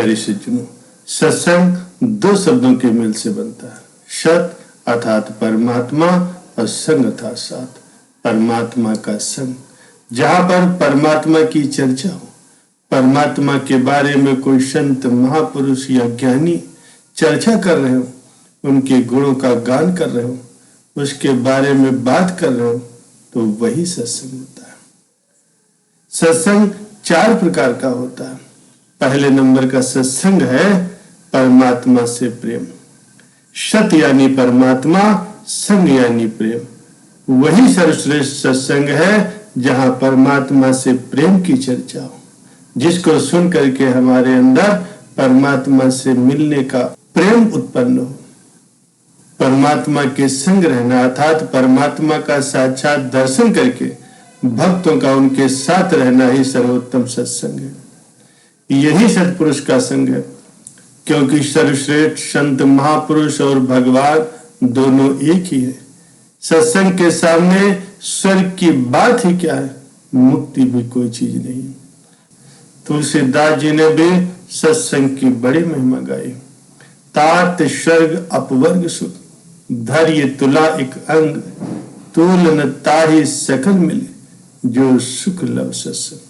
प्यारे सज्जनों, सत्संग दो शब्दों के मेल से बनता है। सत अर्थात परमात्मा और संग अर्थात साथ। परमात्मा का संग, जहां पर परमात्मा की चर्चा हो, परमात्मा के बारे में कोई संत महापुरुष या ज्ञानी चर्चा कर रहे हो, उनके गुणों का गान कर रहे हो, उसके बारे में बात कर रहे हो, तो वही सत्संग होता है। सत्संग 4 प्रकार का होता है। पहले नंबर का सत्संग है परमात्मा से प्रेम। सत यानी परमात्मा, संग यानी प्रेम। वही सर्वश्रेष्ठ सत्संग है जहां परमात्मा से प्रेम की चर्चा हो, जिसको सुन करके हमारे अंदर परमात्मा से मिलने का प्रेम उत्पन्न हो। परमात्मा के संग रहना अर्थात परमात्मा का साक्षात दर्शन करके भक्तों का उनके साथ रहना ही सर्वोत्तम सत्संग है। यही सत्पुरुष का संग है, क्योंकि सर्वश्रेष्ठ संत महापुरुष और भगवान दोनों एक ही है। सत्संग के सामने स्वर्ग की बात ही क्या है, मुक्ति भी कोई चीज नहीं। तुलसीदास जी ने भी सत्संग की बड़ी महिमा गाई। तात स्वर्ग अपवर्ग सुख, धैर्य तुला एक अंग, तूल न ताहि सकल मिले, जो सुख लव सत्संग।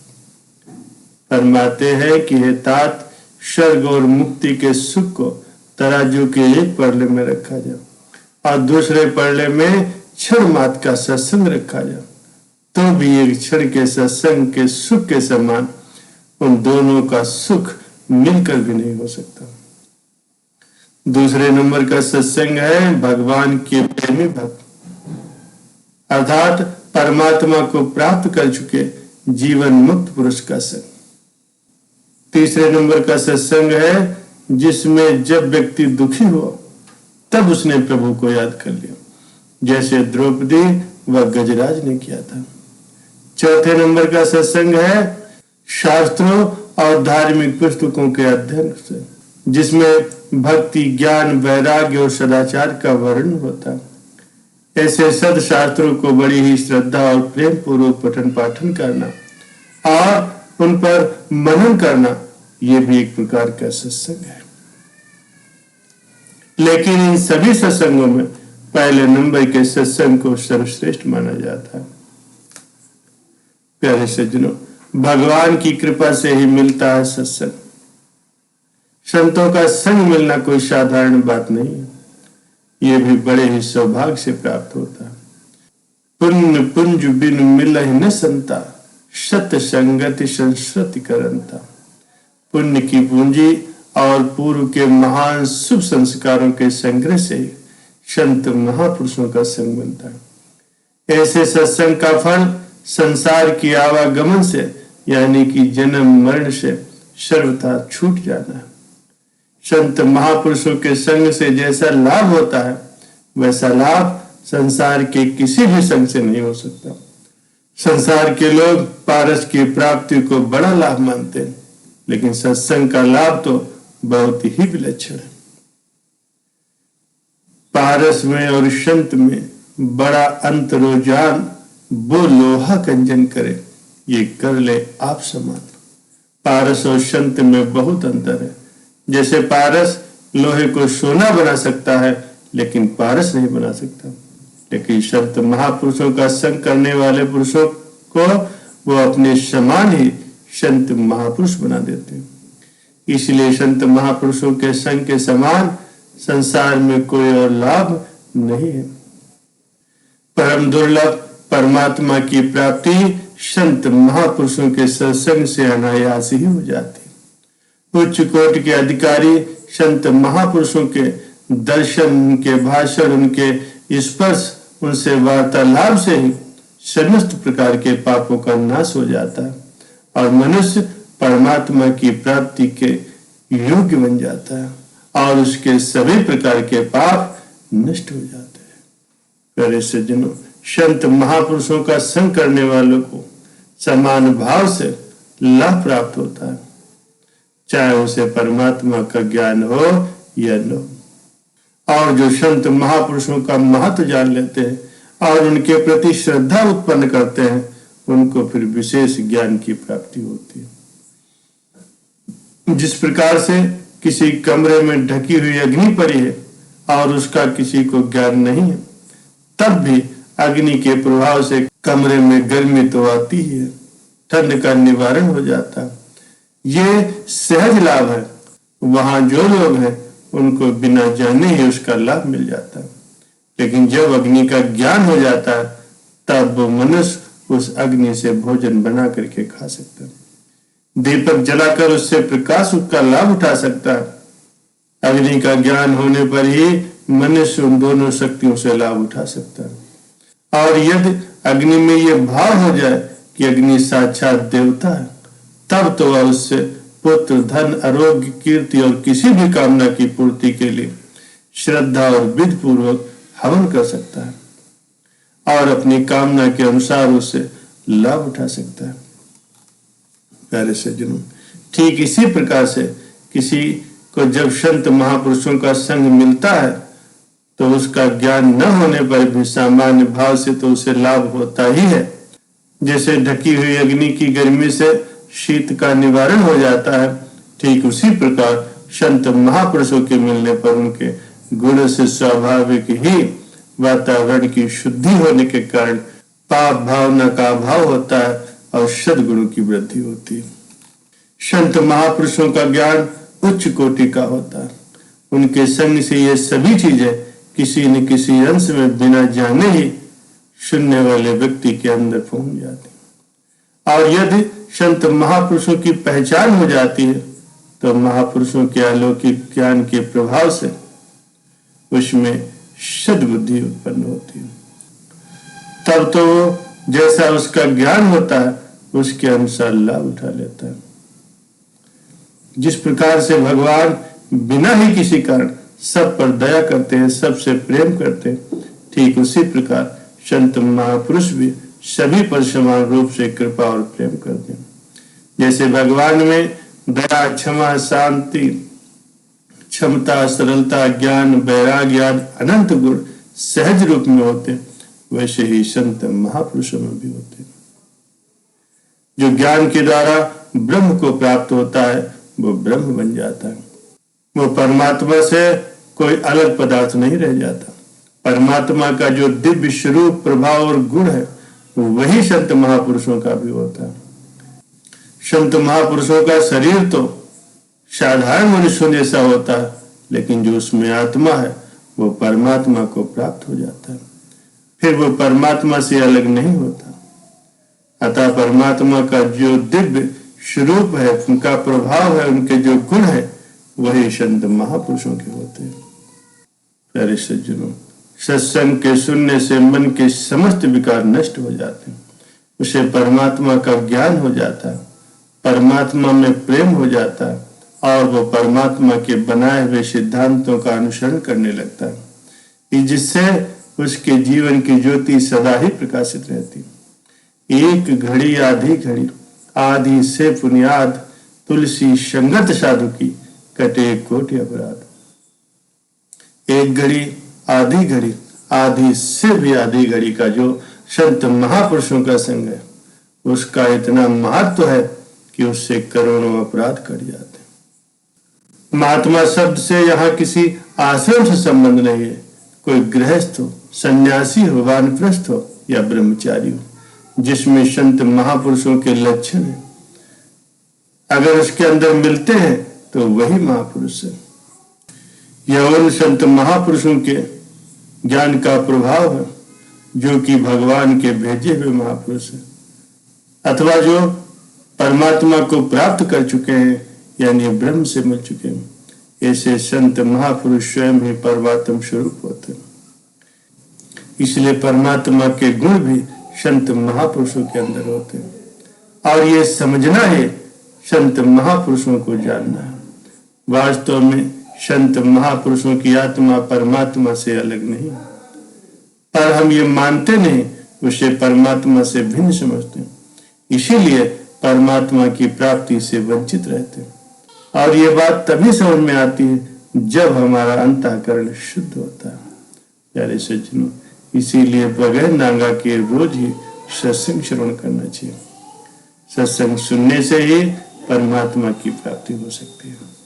फरमाते हैं कि हे तात, स्वर्ग और मुक्ति के सुख को तराजू के एक पड़ले में रखा जाए और दूसरे पड़ले में क्षण मात्र का सत्संग रखा जाए, तो भी एक क्षण के सत्संग के सुख के समान उन दोनों का सुख मिलकर भी नहीं हो सकता। दूसरे नंबर का सत्संग है भगवान के प्रेमी भक्त, अर्थात परमात्मा को प्राप्त कर चुके जीवन मुक्त पुरुष का संग। तीसरे नंबर का सत्संग है जिसमें जब व्यक्ति दुखी हो तब उसने प्रभु को याद कर लिया, जैसे द्रौपदी व गजराज ने किया था। चौथे नंबर का सत्संग है शास्त्रों और धार्मिक पुस्तकों के अध्ययन से, जिसमें भक्ति, ज्ञान, वैराग्य और सदाचार का वर्णन होता है। ऐसे सदशास्त्रों को बड़ी ही श्रद्धा और प्रेम पूर्वक पठन पाठन करना और उन पर मनन करना, यह भी एक प्रकार का सत्संग है। लेकिन इन सभी सत्संगों में पहले नंबर के सत्संग को सर्वश्रेष्ठ माना जाता है। प्यारे सज्जनों, भगवान की कृपा से ही मिलता है सत्संग। संतों का संग मिलना कोई साधारण बात नहीं है, यह भी बड़े ही सौभाग्य से प्राप्त होता है। पुण्य पुंज बिन मिलहि न संता, सत संगति संस्कृति करंता। पुण्य की पूंजी और पूर्व के महान शुभ संस्कारों के संग्रह से संत महापुरुषों का संग बनता है। ऐसे सत्संग का फल संसार की आवागमन से यानी कि जन्म मरण से सर्वथा छूट जाना है। संत महापुरुषों के संग से जैसा लाभ होता है, वैसा लाभ संसार के किसी भी संग से नहीं हो सकता। संसार के लोग पारस की प्राप्ति को बड़ा लाभ मानते हैं, लेकिन सत्संग का लाभ तो बहुत ही विलक्षण है। पारस में और संत में बड़ा अंतरो जान, वो लोहा कंजन करे, ये कर ले आप समान। पारस और संत में बहुत अंतर है। जैसे पारस लोहे को सोना बना सकता है, लेकिन पारस नहीं बना सकता। लेकिन संत महापुरुषों का संग करने वाले पुरुषों को वो अपने समान ही संत महापुरुष बना देते हैं। इसलिए संत महापुरुषों के संग के समान संसार में कोई और लाभ नहीं है। परम दुर्लभ परमात्मा की प्राप्ति संत महापुरुषों के सत्संग से अनायास ही हो जाती। उच्च कोटि के अधिकारी संत महापुरुषों के दर्शन, उनके भाषण, उनके स्पर्श, उनसे वार्तालाप से ही समस्त प्रकार के पापों का नाश हो जाता है और मनुष्य परमात्मा की प्राप्ति के योग्य बन जाता है और उसके सभी प्रकार के पाप नष्ट हो जाते हैं। प्यारे सज्जनों, संत महापुरुषों का संग करने वालों को समान भाव से लाभ प्राप्त होता है, चाहे उसे परमात्मा का ज्ञान हो या न हो। और जो संत महापुरुषों का महत्व जान लेते हैं और उनके प्रति श्रद्धा उत्पन्न करते हैं, उनको फिर विशेष ज्ञान की प्राप्ति होती है। जिस प्रकार से किसी कमरे में ढकी हुई अग्नि पड़ी है और उसका किसी को ज्ञान नहीं है, तब भी अग्नि के प्रभाव से कमरे में गर्मी तो आती ही है, ठंड का निवारण हो जाता है। ये सहज लाभ है। वहां जो लोग हैं उनको बिना जाने ही उसका लाभ मिल जाता है। लेकिन जब अग्नि का ज्ञान हो जाता है तब वो मनुष्य उस अग्नि से भोजन बना करके खा सकता है, दीपक जलाकर उससे प्रकाश का लाभ उठा सकता है। अग्नि का ज्ञान होने पर ही मनुष्य उन दोनों शक्तियों से लाभ उठा सकता है। और यदि अग्नि में यह भाव हो जाए कि अग्नि साक्षात देवता है, तब तो वह उससे पुत्र, धन, आरोग्य, कीर्ति और किसी भी कामना की पूर्ति के लिए श्रद्धा और विधि पूर्वक हवन कर सकता है और अपनी कामना के अनुसार उससे लाभ उठा सकता है। प्यारे सज्जनों, ठीक इसी प्रकार से किसी को जब संत महापुरुषों का संग मिलता है तो उसका ज्ञान न होने पर भी सामान्य भाव से तो उसे लाभ होता ही है। जैसे ढकी हुई अग्नि की गर्मी से शीत का निवारण हो जाता है, ठीक उसी प्रकार संत महापुरुषों के मिलने पर उनके गुण से स्वाभाविक ही वातावरण की शुद्धि होने के कारण पाप भावना का अभाव होता है और सद्गुणों की वृद्धि होती है। संत महापुरुषों का ज्ञान उच्च कोटि का होता है। उनके संग से ये सभी चीजें किसी न किसी अंश में बिना जाने ही सुनने वाले व्यक्ति के अंदर पहुंच जाती। और यदि संत महापुरुषों की पहचान हो जाती है तो महापुरुषों के अलौकिक ज्ञान के प्रभाव से उसमें सद्बुद्धि उत्पन्न होती है। तब तो जैसा उसका ज्ञान होता है उसके अनुसार लाभ उठा लेता है। जिस प्रकार से भगवान बिना ही किसी कारण सब पर दया करते हैं, सबसे प्रेम करते हैं, ठीक उसी प्रकार संत महापुरुष भी सभी पर समान रूप से कृपा और प्रेम करते हैं। जैसे भगवान में दया, क्षमा, शांति, क्षमता, सरलता, ज्ञान, वैराग्य आदि अनंत गुण सहज रूप में होते, वैसे ही संत महापुरुषों में भी होते। जो ज्ञान के द्वारा ब्रह्म को प्राप्त होता है वो ब्रह्म बन जाता है। वो परमात्मा से कोई अलग पदार्थ नहीं रह जाता। परमात्मा का जो दिव्य स्वरूप, प्रभाव और गुण है वही संत महापुरुषों का भी होता है। संत महापुरुषों का शरीर तो साधारण मनुष्यों जैसा होता है, लेकिन जो उसमें आत्मा है वो परमात्मा को प्राप्त हो जाता है, फिर वो परमात्मा से अलग नहीं होता। अतः परमात्मा का जो दिव्य स्वरूप है, उनका प्रभाव है, उनके जो गुण है वही संत महापुरुषों के होते हैं। प्यारे सज्जनों, सत्संग के सुनने से मन के समस्त विकार नष्ट हो जाते हैं, उसे परमात्मा का ज्ञान हो जाता है, परमात्मा में प्रेम हो जाता है और वो परमात्मा के बनाए हुए सिद्धांतों का अनुसरण करने लगता है, जिससे उसके जीवन की ज्योति सदा ही प्रकाशित रहती। एक घड़ी आधी घड़ी आधी से पुनियाद, तुलसी संगत साधु की कटे कोटि अपराध। एक घड़ी आधी से भी आधी घड़ी का जो संत महापुरुषों का संग है उसका इतना महत्व है कि उससे करोड़ों अपराध कट जाते। महात्मा शब्द से यहाँ किसी आश्रम से संबंध नहीं है। कोई गृहस्थ हो, सन्यासी हो, वानप्रस्थ हो या ब्रह्मचारी हो, जिसमें संत महापुरुषों के लक्षण है, अगर उसके अंदर मिलते हैं तो वही महापुरुष है। यह उन संत महापुरुषों के ज्ञान का प्रभाव है जो कि भगवान के भेजे हुए महापुरुष है, अथवा जो परमात्मा को प्राप्त कर चुके हैं यानी ब्रह्म से मिल चुके हैं। ऐसे संत महापुरुष स्वयं ही परमात्म स्वरूप होते हैं। इसलिए परमात्मा के गुण भी संत महापुरुषों के अंदर होते हैं और ये समझना है, संत महापुरुषों को जानना है। वास्तव में संत महापुरुषों की आत्मा परमात्मा से अलग नहीं, पर हम ये मानते नहीं, उसे परमात्मा से भिन्न समझते हैं, इसीलिए परमात्मा की प्राप्ति से वंचित रहते हैं। और ये बात तभी समझ में आती है जब हमारा अंतःकरण शुद्ध होता है। प्यारे सज्जनों, इसीलिए बगैर नांगा के रोज ही सत्संग श्रवण करना चाहिए। सत्संग सुनने से ही परमात्मा की प्राप्ति हो सकती है।